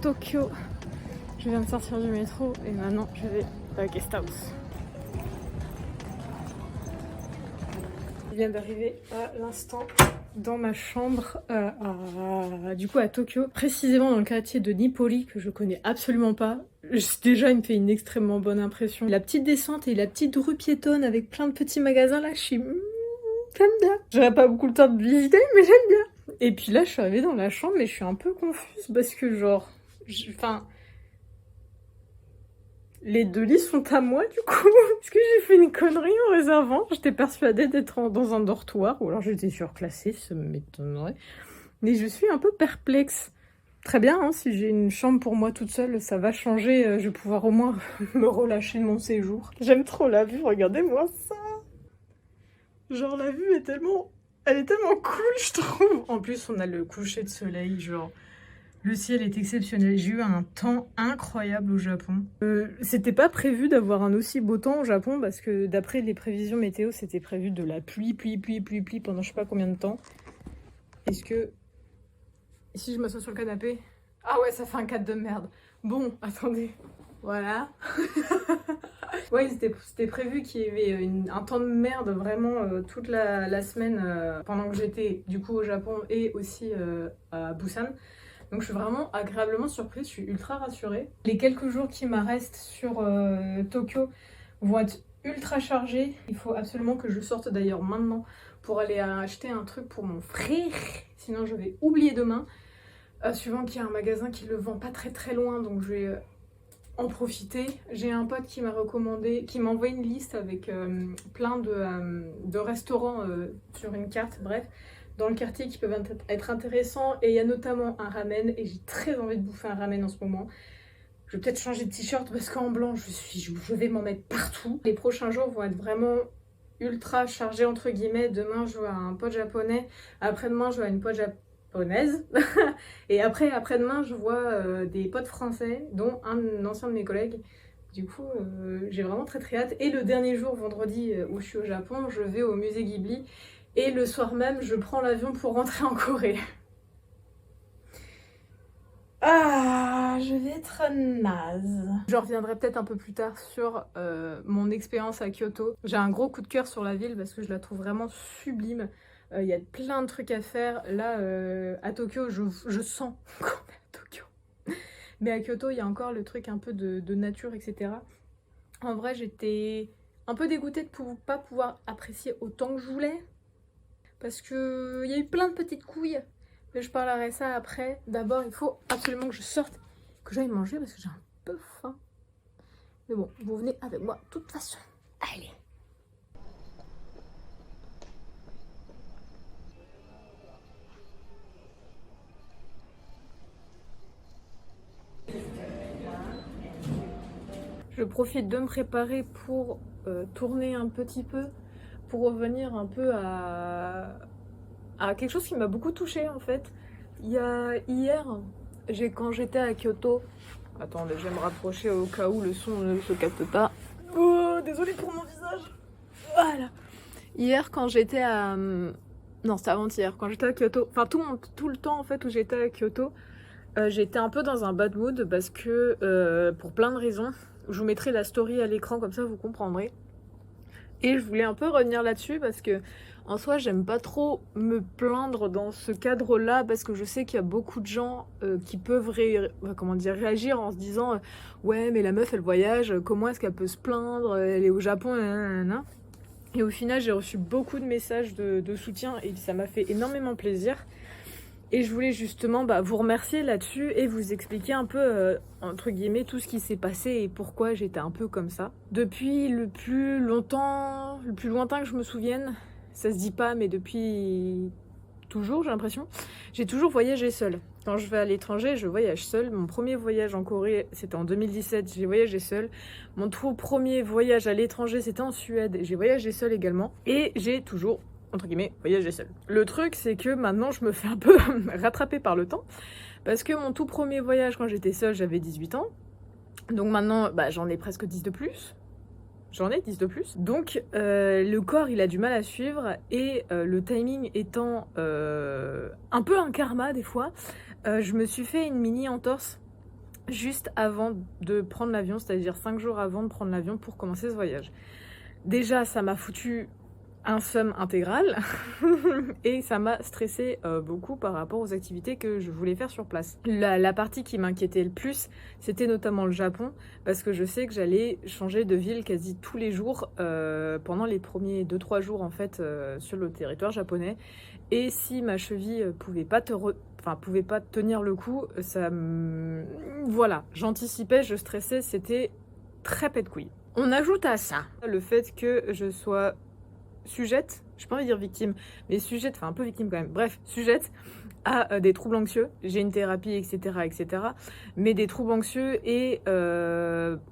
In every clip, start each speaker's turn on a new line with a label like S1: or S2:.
S1: Tokyo. Je viens de sortir du métro et maintenant je vais à la guest house. Je viens d'arriver à l'instant dans ma chambre du coup à Tokyo, précisément dans le quartier de Nippori que je connais absolument pas. Déjà il me fait une extrêmement bonne impression. La petite descente et la petite rue piétonne avec plein de petits magasins là, je suis j'aime bien. J'aurais pas beaucoup le temps de visiter mais j'aime bien. Et puis là je suis arrivée dans la chambre mais je suis un peu confuse parce que genre, enfin... Les 2 lits sont à moi du coup. Est-ce que j'ai fait une connerie en réservant? J'étais persuadée d'être dans un dortoir ou alors j'étais surclassée, ça m'étonnerait. Mais je suis un peu perplexe. Très bien, hein, si j'ai une chambre pour moi toute seule, ça va changer. Je vais pouvoir au moins me relâcher de mon séjour. J'aime trop la vue, regardez-moi ça. Genre la vue est tellement... Elle est tellement cool, je trouve. En plus, on a le coucher de soleil, genre... Le ciel est exceptionnel. J'ai eu un temps incroyable au Japon. C'était pas prévu d'avoir un aussi beau temps au Japon parce que d'après les prévisions météo, c'était prévu de la pluie pendant je sais pas combien de temps. Est-ce que... Et si je m'assois sur le canapé? Ah ouais, ça fait un cadre de merde. Bon, attendez. Voilà. Ouais, c'était prévu qu'il y avait un temps de merde vraiment toute la semaine pendant que j'étais du coup au Japon et aussi à Busan. Donc je suis vraiment agréablement surprise, je suis ultra rassurée. Les quelques jours qui me restent sur Tokyo vont être ultra chargés. Il faut absolument que je sorte d'ailleurs maintenant pour aller acheter un truc pour mon frère. Sinon je vais oublier demain. Suivant qu'il y a un magasin qui le vend pas très loin, donc je vais en profiter. J'ai un pote qui m'a recommandé, qui m'a envoyé une liste avec plein de restaurants sur une carte, bref. Dans le quartier qui peuvent être intéressants et il y a notamment un ramen et j'ai très envie de bouffer un ramen en ce moment. Je vais peut-être changer de t-shirt parce qu'en blanc je vais m'en mettre partout. Les prochains jours vont être vraiment ultra chargés entre guillemets. Demain je vois un pote japonais, après-demain je vois une pote japonaise et après-demain je vois des potes français dont un ancien de mes collègues. Du coup j'ai vraiment très hâte. Et le dernier jour, vendredi, où je suis au Japon, je vais au musée Ghibli. Et le soir même, je prends l'avion pour rentrer en Corée. Ah, je vais être naze. Je reviendrai peut-être un peu plus tard sur mon expérience à Kyoto. J'ai un gros coup de cœur sur la ville parce que je la trouve vraiment sublime. Il y a plein de trucs à faire. Là, à Tokyo, je sens qu'on est à Tokyo. Mais à Kyoto, il y a encore le truc un peu de nature, etc. En vrai, j'étais un peu dégoûtée de ne pas pouvoir apprécier autant que je voulais. Parce qu'il y a eu plein de petites couilles. Mais je parlerai ça après. D'abord, il faut absolument que je sorte, que j'aille manger parce que j'ai un peu faim. Mais bon, vous venez avec moi de toute façon. Allez. Je profite de me préparer pour tourner un petit peu, pour revenir un peu à quelque chose qui m'a beaucoup touchée en fait. Il y a hier, quand j'étais à Kyoto, attendez, je vais me rapprocher au cas où le son ne se capte pas. Oh, désolée pour mon visage. Voilà. Hier, quand j'étais à... Non, c'était avant-hier. Quand j'étais à Kyoto, enfin tout le temps en fait où j'étais à Kyoto, j'étais un peu dans un bad mood parce que, pour plein de raisons, je vous mettrai la story à l'écran comme ça vous comprendrez. Et je voulais un peu revenir là-dessus parce que en soi j'aime pas trop me plaindre dans ce cadre-là parce que je sais qu'il y a beaucoup de gens qui peuvent réagir en se disant ouais mais la meuf elle voyage, comment est-ce qu'elle peut se plaindre, elle est au Japon, nanana. Et au final j'ai reçu beaucoup de messages de soutien et ça m'a fait énormément plaisir. Et je voulais justement vous remercier là-dessus et vous expliquer un peu, entre guillemets, tout ce qui s'est passé et pourquoi j'étais un peu comme ça. Depuis le plus lointain que je me souvienne, ça se dit pas, mais depuis toujours, j'ai l'impression, j'ai toujours voyagé seule. Quand je vais à l'étranger, je voyage seule. Mon premier voyage en Corée, c'était en 2017, j'ai voyagé seule. Mon tout premier voyage à l'étranger, c'était en Suède, j'ai voyagé seule également. Et j'ai toujours entre guillemets, voyager seule. Le truc, c'est que maintenant, je me fais un peu rattraper par le temps, parce que mon tout premier voyage, quand j'étais seule, j'avais 18 ans. Donc maintenant, j'en ai presque 10 de plus. Donc, le corps, il a du mal à suivre, et le timing étant un peu un karma, des fois, je me suis fait une mini entorse juste avant de prendre l'avion, c'est-à-dire 5 jours avant de prendre l'avion pour commencer ce voyage. Déjà, ça m'a foutu un seum intégral et ça m'a stressé beaucoup par rapport aux activités que je voulais faire sur place. La partie qui m'inquiétait le plus, c'était notamment le Japon, parce que je sais que j'allais changer de ville quasi tous les jours pendant les premiers 2-3 jours en fait sur le territoire japonais. Et si ma cheville pouvait pas pouvait pas tenir le coup, voilà, j'anticipais, je stressais, c'était très pète couille. On ajoute à ça le fait que je sois sujette, je peux pas dire victime, mais sujette, enfin un peu victime quand même, bref, sujette à des troubles anxieux. J'ai une thérapie, etc. Mais des troubles anxieux et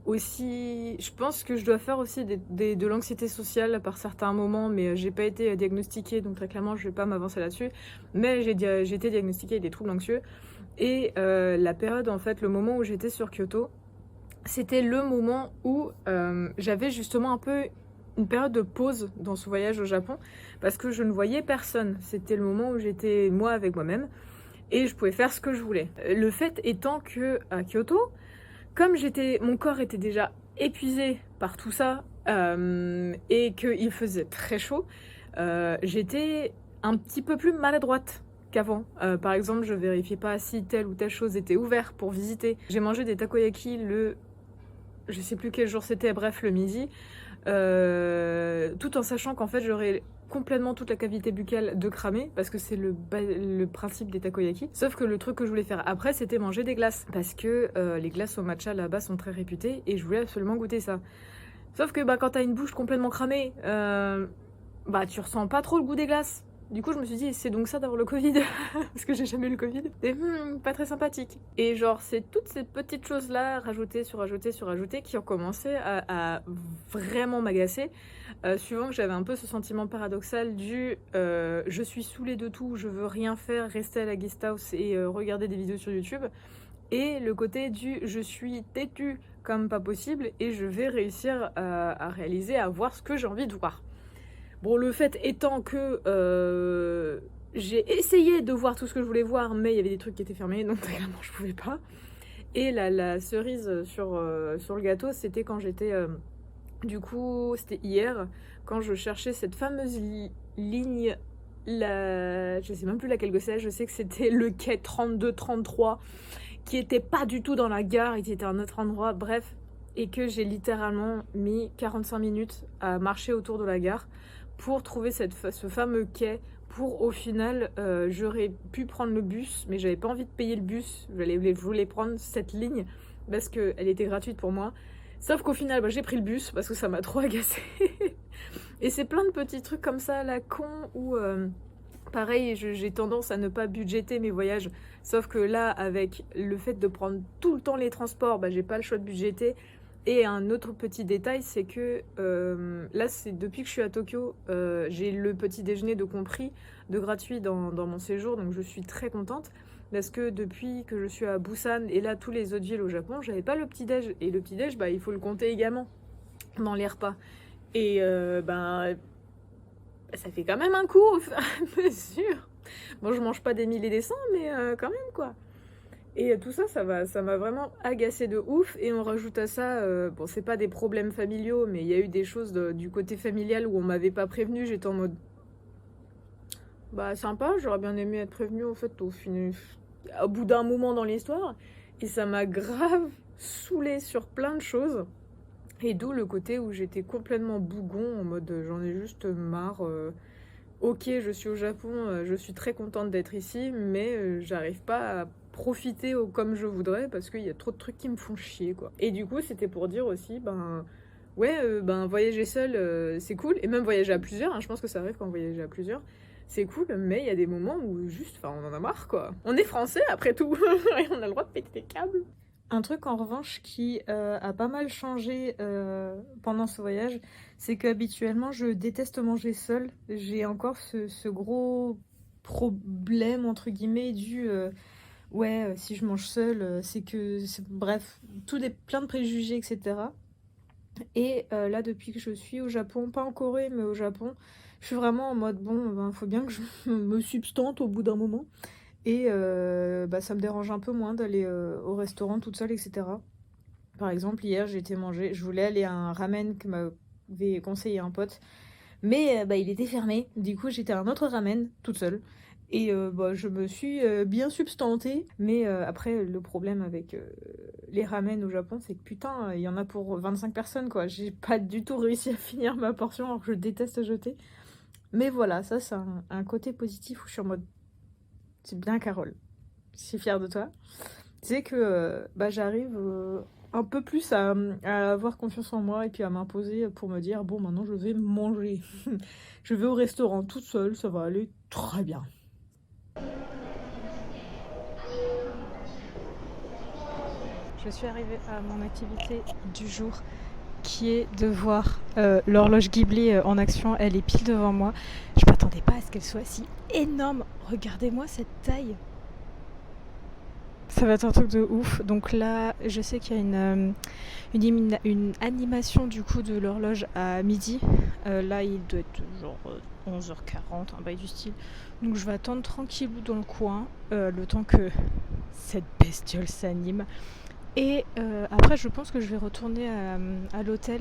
S1: aussi, je pense que je dois faire aussi de l'anxiété sociale par certains moments, mais j'ai pas été diagnostiquée, donc très clairement, je vais pas m'avancer là-dessus. Mais j'ai été diagnostiquée avec des troubles anxieux. Et la période, en fait, le moment où j'étais sur Kyoto, c'était le moment où j'avais justement un peu une période de pause dans ce voyage au Japon parce que je ne voyais personne. C'était le moment où j'étais moi avec moi-même et je pouvais faire ce que je voulais. Le fait étant que à Kyoto, comme mon corps était déjà épuisé par tout ça et qu'il faisait très chaud, j'étais un petit peu plus maladroite qu'avant. Par exemple, je vérifiais pas si telle ou telle chose était ouverte pour visiter. J'ai mangé des takoyaki je sais plus quel jour c'était, bref, le midi, tout en sachant qu'en fait j'aurais complètement toute la cavité buccale de cramer, parce que c'est le principe des takoyaki. Sauf que le truc que je voulais faire après, c'était manger des glaces, parce que les glaces au matcha là-bas sont très réputées, et je voulais absolument goûter ça. Sauf que quand t'as une bouche complètement cramée, tu ressens pas trop le goût des glaces. Du coup, je me suis dit, c'est donc ça d'avoir le Covid, parce que j'ai jamais eu le Covid. C'est pas très sympathique. Et genre, c'est toutes ces petites choses-là, rajoutées sur rajoutées sur rajoutées, qui ont commencé à vraiment m'agacer, suivant que j'avais un peu ce sentiment paradoxal du je suis saoulée de tout, je veux rien faire, rester à la guest house et regarder des vidéos sur YouTube. Et le côté du je suis têtue comme pas possible et je vais réussir à réaliser, à voir ce que j'ai envie de voir. Bon, le fait étant que j'ai essayé de voir tout ce que je voulais voir, mais il y avait des trucs qui étaient fermés, donc vraiment je pouvais pas. Et la cerise sur le gâteau, c'était quand j'étais... du coup, c'était hier, quand je cherchais cette fameuse ligne, je sais même plus laquelle que c'est, je sais que c'était le quai 32-33, qui était pas du tout dans la gare, qui était à un autre endroit, bref, et que j'ai littéralement mis 45 minutes à marcher autour de la gare pour trouver ce fameux quai, pour au final, j'aurais pu prendre le bus, mais j'avais pas envie de payer le bus, je voulais prendre cette ligne, parce qu'elle était gratuite pour moi. Sauf qu'au final, j'ai pris le bus, parce que ça m'a trop agacé. Et c'est plein de petits trucs comme ça, la con, où... pareil, j'ai tendance à ne pas budgéter mes voyages, sauf que là, avec le fait de prendre tout le temps les transports, j'ai pas le choix de budgéter. Et un autre petit détail, c'est que là, c'est depuis que je suis à Tokyo, j'ai le petit déjeuner de compris, de gratuit dans mon séjour, donc je suis très contente. Parce que depuis que je suis à Busan et là, tous les autres villes au Japon, j'avais pas le petit-déj. Et le petit-déj, il faut le compter également dans les repas. Et ça fait quand même un coup au fur et à mesure. Bon, je mange pas des milliers et des cents, mais quand même, quoi. Et tout ça, ça m'a vraiment agacé de ouf. Et on rajoute à ça, bon, c'est pas des problèmes familiaux, mais il y a eu des choses du côté familial où on m'avait pas prévenu. J'étais en mode, sympa, j'aurais bien aimé être prévenue, en fait, au bout d'un moment dans l'histoire. Et ça m'a grave saoulée sur plein de choses. Et d'où le côté où j'étais complètement bougon, en mode, j'en ai juste marre. Ok, je suis au Japon, je suis très contente d'être ici, mais j'arrive pas à profiter comme je voudrais parce qu'il y a trop de trucs qui me font chier, quoi. Et du coup, c'était pour dire aussi, voyager seul, c'est cool, et même voyager à plusieurs, hein, je pense que ça arrive quand on voyage à plusieurs, c'est cool, mais il y a des moments où juste, on en a marre, quoi. On est français, après tout, et on a le droit de péter des câbles. Un truc en revanche qui a pas mal changé pendant ce voyage, c'est qu'habituellement je déteste manger seule. J'ai encore ce gros problème entre guillemets si je mange seule, bref, plein de préjugés, etc. Et là, depuis que je suis au Japon, pas en Corée mais au Japon, je suis vraiment en mode faut bien que je me substante au bout d'un moment.
S2: Et ça me dérange un peu moins d'aller au restaurant toute seule, etc. Par exemple, hier, j'ai été manger, je voulais aller à un ramen que m'avait conseillé un pote, mais il était fermé. Du coup, j'étais à un autre ramen toute seule. Et je me suis bien substantée. Mais après, le problème avec les ramen au Japon, c'est que putain, il y en a pour 25 personnes, quoi. J'ai pas du tout réussi à finir ma portion, alors que je déteste jeter. Mais voilà, ça, c'est un côté positif où je suis en mode, c'est bien, Carole. Je suis fière de toi. C'est que j'arrive un peu plus à avoir confiance en moi et puis à m'imposer pour me dire, bon, maintenant, je vais manger. Je vais au restaurant toute seule, ça va aller très bien. Je suis arrivée à mon activité du jour qui est de voir l'horloge Ghibli en action. Elle est pile devant moi. Je m'attendais pas à ce qu'elle soit si énorme. Regardez-moi cette taille. Ça va être un truc de ouf. Donc là, je sais qu'il y a une animation du coup de l'horloge à midi. Là, il doit être genre 11h40, un bail du style. Donc je vais attendre tranquillou dans le coin, le temps que cette bestiole s'anime. Et après, je pense que je vais retourner à l'hôtel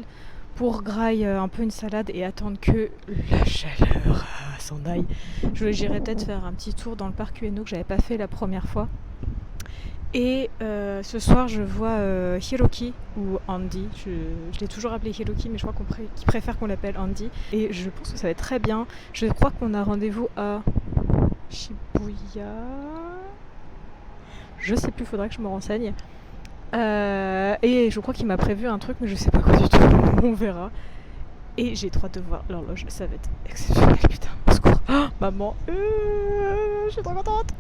S2: pour grailler un peu une salade et attendre que la chaleur s'en aille. J'irai peut-être faire un petit tour dans le parc Ueno que j'avais pas fait la première fois. Et ce soir, je vois Hiroki ou Andy. Je l'ai toujours appelé Hiroki, mais je crois qu'il préfère qu'on l'appelle Andy. Et je pense que ça va être très bien. Je crois qu'on a rendez-vous à Shibuya. Je sais plus, faudrait que je me renseigne. Et je crois qu'il m'a prévu un truc, mais je sais pas quoi du tout. On verra. Et j'ai trop hâte de voir l'horloge. Ça va être exceptionnel, putain. Au secours. Oh, maman. Je suis trop contente.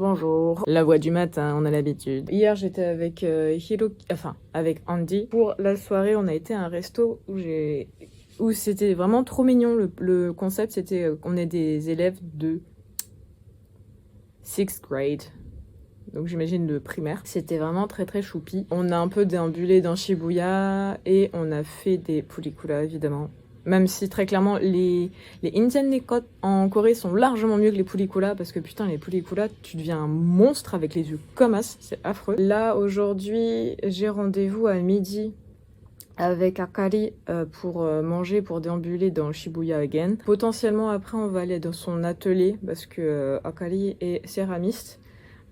S2: Bonjour, la voix du matin, on a l'habitude. Hier j'étais avec avec Andy. Pour la soirée, on a été à un resto où c'était vraiment trop mignon. Le concept, c'était qu'on est des élèves de 6th grade. Donc j'imagine le primaire. C'était vraiment très très choupi. On a un peu déambulé dans Shibuya et on a fait des pulikula évidemment. Même si très clairement les Insen-nekot en Corée sont largement mieux que les pulikula parce que putain les pulikula tu deviens un monstre avec les yeux comme as, c'est affreux. Là aujourd'hui j'ai rendez-vous à midi avec Akari pour manger, pour déambuler dans Shibuya again. Potentiellement après on va aller dans son atelier parce que Akari est céramiste.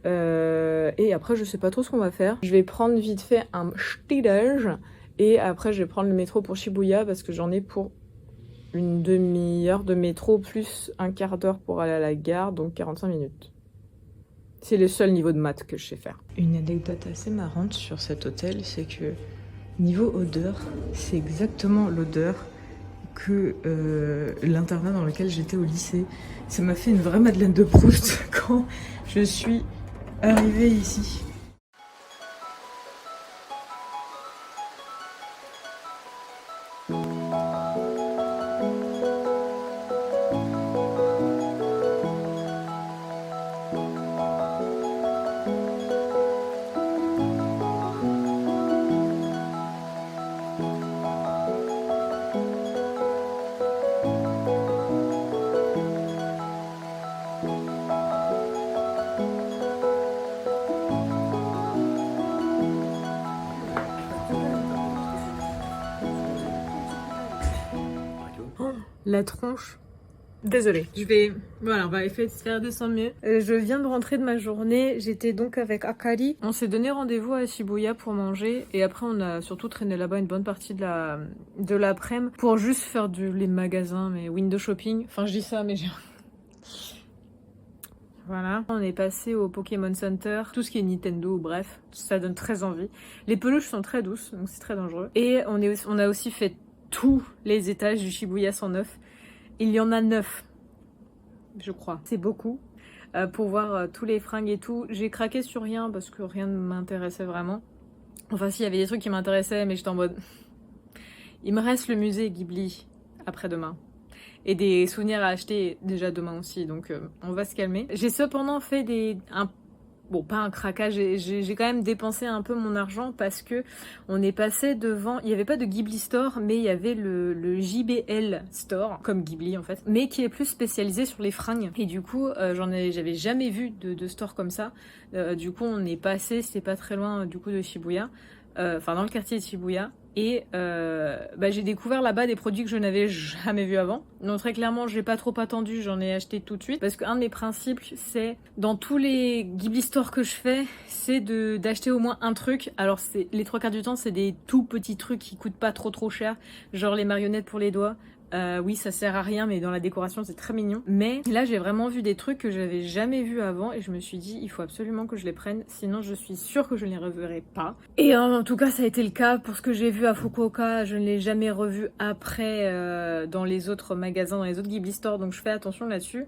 S2: Et après je sais pas trop ce qu'on va faire. Je vais prendre vite fait un petit-déj et après je vais prendre le métro pour Shibuya parce que j'en ai pour une demi-heure de métro plus un quart d'heure pour aller à la gare, donc 45 minutes. C'est le seul niveau de maths que je sais faire. Une anecdote assez marrante sur cet hôtel, c'est que niveau odeur, c'est exactement l'odeur que l'internat dans lequel j'étais au lycée. Ça m'a fait une vraie Madeleine de Proust quand je suis arrivée ici. La tronche. Désolée, on va essayer de se faire de son mieux. Je viens de rentrer de ma journée, j'étais donc avec Akari. On s'est donné rendez-vous à Shibuya pour manger et après on a surtout traîné là-bas une bonne partie de l'après-midi pour juste faire les magasins, mais window shopping. Enfin je dis ça mais j'ai... Voilà, on est passé au Pokémon Center, tout ce qui est Nintendo, bref, ça donne très envie. Les peluches sont très douces, donc c'est très dangereux. Et on a aussi fait tous les étages du Shibuya 109. Il y en a 9, je crois. C'est beaucoup. Pour voir tous les fringues et tout. J'ai craqué sur rien parce que rien ne m'intéressait vraiment. Enfin, si, il y avait des trucs qui m'intéressaient, mais j'étais en mode... Il me reste le musée Ghibli après-demain. Et des souvenirs à acheter déjà demain aussi, donc on va se calmer. J'ai cependant fait bon, pas un craquage, j'ai quand même dépensé un peu mon argent parce que on est passé devant, il n'y avait pas de Ghibli Store, mais il y avait le JBL Store, comme Ghibli en fait, mais qui est plus spécialisé sur les fringues. Et du coup, j'avais jamais vu de store comme ça. Du coup, on est passé, c'était pas très loin du coup de Shibuya, enfin dans le quartier de Shibuya. Et j'ai découvert là-bas des produits que je n'avais jamais vus avant. Donc très clairement, j'ai pas trop attendu, j'en ai acheté tout de suite. Parce qu'un de mes principes, c'est, dans tous les Ghibli stores que je fais, c'est d'acheter au moins un truc. Alors les 3 quarts du temps, c'est des tout petits trucs qui coûtent pas trop cher. Genre les marionnettes pour les doigts. Oui, ça sert à rien, mais dans la décoration, c'est très mignon. Mais là, j'ai vraiment vu des trucs que j'avais jamais vus avant et je me suis dit, il faut absolument que je les prenne, sinon je suis sûre que je ne les reverrai pas. Et en tout cas, ça a été le cas pour ce que j'ai vu à Fukuoka. Je ne l'ai jamais revu après dans les autres magasins, dans les autres Ghibli Stores, donc je fais attention là-dessus.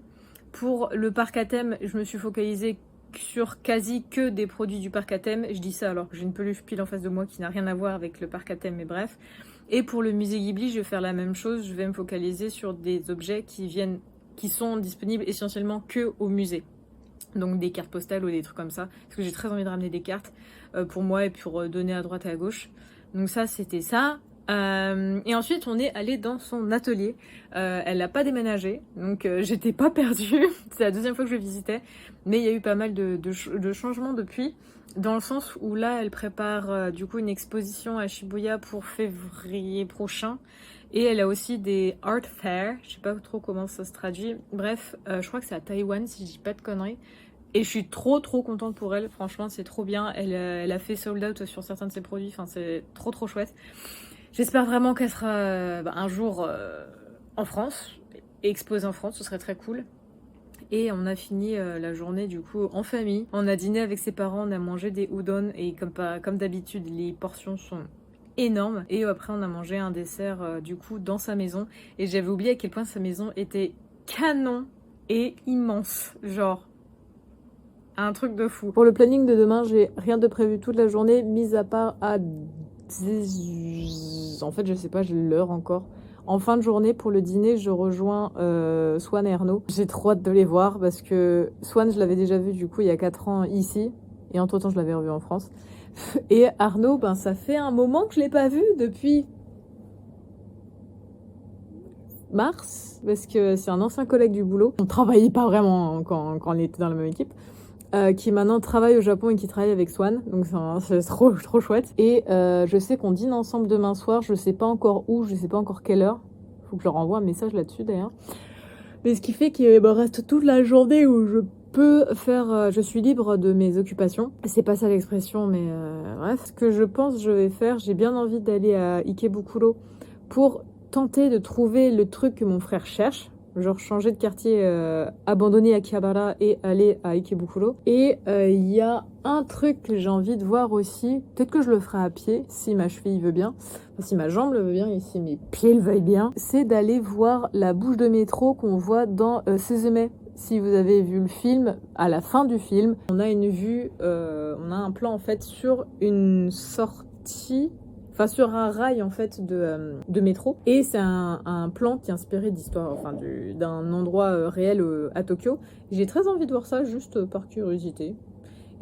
S2: Pour le parc à thème, je me suis focalisée sur quasi que des produits du parc à thème. Je dis ça alors que j'ai une peluche pile en face de moi qui n'a rien à voir avec le parc à thème, mais bref. Et pour le musée Ghibli, je vais faire la même chose. Je vais me focaliser sur des objets qui sont disponibles essentiellement que au musée. Donc des cartes postales ou des trucs comme ça. Parce que j'ai très envie de ramener des cartes pour moi et pour donner à droite et à gauche. Donc ça, c'était ça. Et ensuite, on est allé dans son atelier. Elle n'a pas déménagé, donc j'étais pas perdue. C'est la 2e fois que je le visitais. Mais il y a eu pas mal de changements depuis. Dans le sens où là, elle prépare du coup une exposition à Shibuya pour février prochain. Et elle a aussi des art fairs. Je sais pas trop comment ça se traduit. Bref, je crois que c'est à Taïwan, si je dis pas de conneries. Et je suis trop contente pour elle. Franchement, c'est trop bien. Elle a fait sold out sur certains de ses produits. Enfin, c'est trop chouette. J'espère vraiment qu'elle sera un jour en France, exposée en France, ce serait très cool. Et on a fini la journée du coup en famille. On a dîné avec ses parents, on a mangé des udon et comme d'habitude, les portions sont énormes. Et après, on a mangé un dessert du coup dans sa maison. Et j'avais oublié à quel point sa maison était canon et immense. Genre, un truc de fou. Pour le planning de demain, j'ai rien de prévu toute la journée, mis à part à... En fait, je sais pas, j'ai l'heure encore. En fin de journée, pour le dîner, je rejoins Swan et Arnaud. J'ai trop hâte de les voir parce que Swan, je l'avais déjà vu du coup il y a 4 ans ici. Et entre-temps, je l'avais revu en France. Et Arnaud, ça fait un moment que je l'ai pas vu depuis mars. Parce que c'est un ancien collègue du boulot. On travaillait pas vraiment quand on était dans la même équipe. Qui maintenant travaille au Japon et qui travaille avec Swan, donc c'est trop chouette. Et je sais qu'on dîne ensemble demain soir, je sais pas encore où, je sais pas encore quelle heure. Faut que je leur envoie un message là-dessus d'ailleurs. Mais ce qui fait qu'il me reste toute la journée où je peux faire, je suis libre de mes occupations. C'est pas ça l'expression, mais bref. Ce que je pense je vais faire, j'ai bien envie d'aller à Ikebukuro pour tenter de trouver le truc que mon frère cherche. Genre changer de quartier, abandonner Akihabara et aller à Ikebukuro. Et il y a un truc que j'ai envie de voir aussi, peut-être que je le ferai à pied, si ma cheville veut bien, enfin, si ma jambe le veut bien et si mes pieds le veulent bien, c'est d'aller voir la bouche de métro qu'on voit dans Suzume. Si vous avez vu le film, à la fin du film, on a une vue, on a un plan en fait sur une sortie... Enfin, sur un rail en fait de métro. Et c'est un plan qui est inspiré d'histoire, enfin d'un endroit réel à Tokyo. J'ai très envie de voir ça juste par curiosité.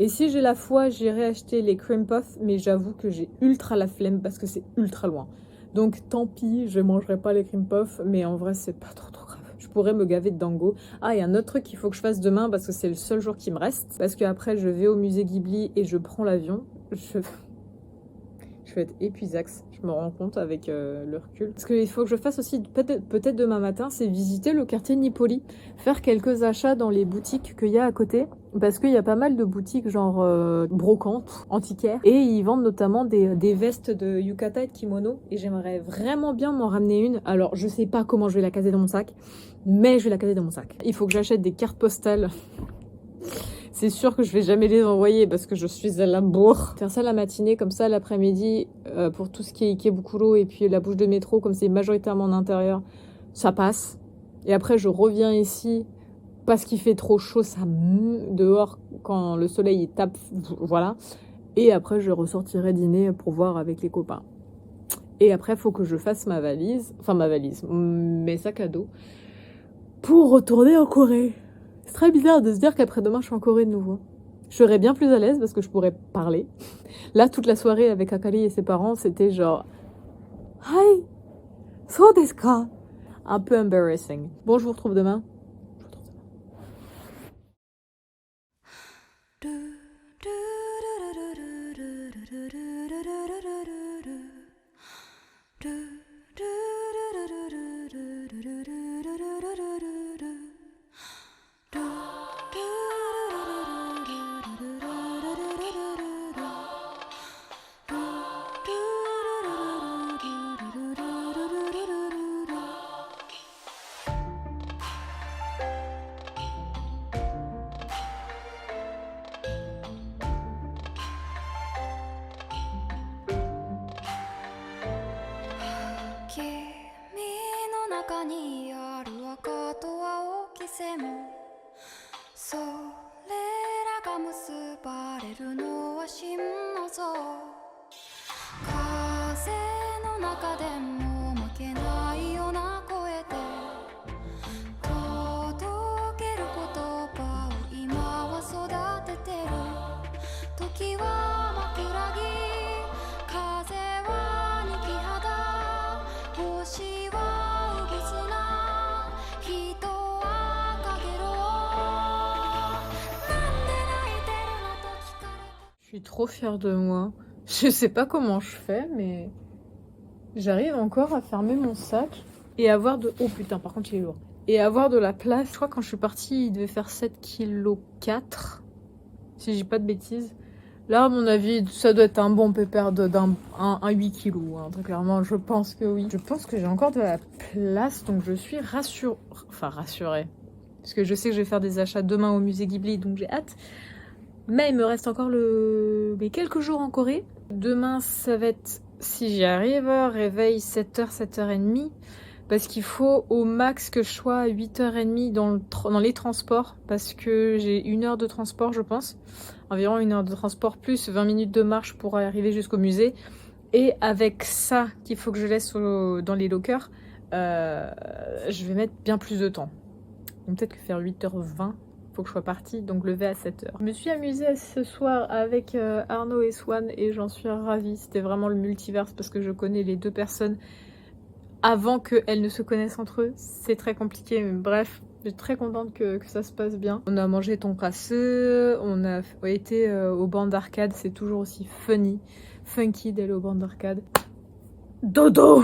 S2: Et si j'ai la foi, j'irai acheter les cream puffs, mais j'avoue que j'ai ultra la flemme parce que c'est ultra loin. Donc tant pis, je mangerai pas les cream puffs, mais en vrai c'est pas trop grave. Je pourrais me gaver de dango. Ah, il y a un autre truc qu'il faut que je fasse demain parce que c'est le seul jour qui me reste. Parce qu'après je vais au musée Ghibli et je prends l'avion. Je vais être épuisax, je me rends compte avec le recul. Ce qu'il faut que je fasse aussi, peut-être demain matin, c'est visiter le quartier Nipoli. Faire quelques achats dans les boutiques qu'il y a à côté. Parce qu'il y a pas mal de boutiques genre brocantes, antiquaires. Et ils vendent notamment des vestes de yukata et de kimono. Et j'aimerais vraiment bien m'en ramener une. Alors, je sais pas comment je vais la caser dans mon sac. Mais je vais la caser dans mon sac. Il faut que j'achète des cartes postales C'est sûr que je vais jamais les envoyer parce que je suis à la bourre. Faire ça la matinée, comme ça l'après-midi, pour tout ce qui est Ikebukuro et puis la bouche de métro, comme c'est majoritairement en intérieur, ça passe. Et après, je reviens ici parce qu'il fait trop chaud, ça dehors quand le soleil il tape, voilà. Et après, je ressortirai dîner pour voir avec les copains. Et après, il faut que je fasse ma valise, mes sacs à dos, pour retourner en Corée. C'est très bizarre de se dire qu'après-demain, je suis en Corée de nouveau. Je serais bien plus à l'aise parce que je pourrais parler. Là, toute la soirée avec Akari et ses parents, c'était genre « Hi, so desu ka ?» Un peu embarrassing. Bon, je vous retrouve demain. Je suis trop fière de moi. Je sais pas comment je fais, mais j'arrive encore à fermer mon sac et avoir de... Oh putain, par contre, il est lourd. Et avoir de la place. Je crois que quand je suis partie, il devait faire 7,4 kg, si j'ai pas de bêtises. Là, à mon avis, ça doit être un bon pépère d'un 8 kg. Hein. Très clairement, je pense que oui. Je pense que j'ai encore de la place, donc je suis rassurée. Parce que je sais que je vais faire des achats demain au musée Ghibli, donc j'ai hâte. Mais il me reste encore les quelques jours en Corée. Demain, ça va être, si j'y arrive, réveil 7h, 7h30. Parce qu'il faut au max que je sois à 8h30 dans les transports. Parce que j'ai 1 heure de transport, je pense. Environ 1 heure de transport plus 20 minutes de marche pour arriver jusqu'au musée. Et avec ça qu'il faut que je laisse dans les lockers, je vais mettre bien plus de temps. Donc peut-être que faire 8h20. Faut que je sois partie, donc lever à 7h. Je me suis amusée ce soir avec Arnaud et Swan et j'en suis ravie. C'était vraiment le multiverse parce que je connais les deux personnes avant qu'elles ne se connaissent entre eux. C'est très compliqué, mais bref, je suis très contente que ça se passe bien. On a mangé tonkatsu, on a été aux bandes d'arcade, c'est toujours aussi funky d'aller aux bandes d'arcade. Dodo!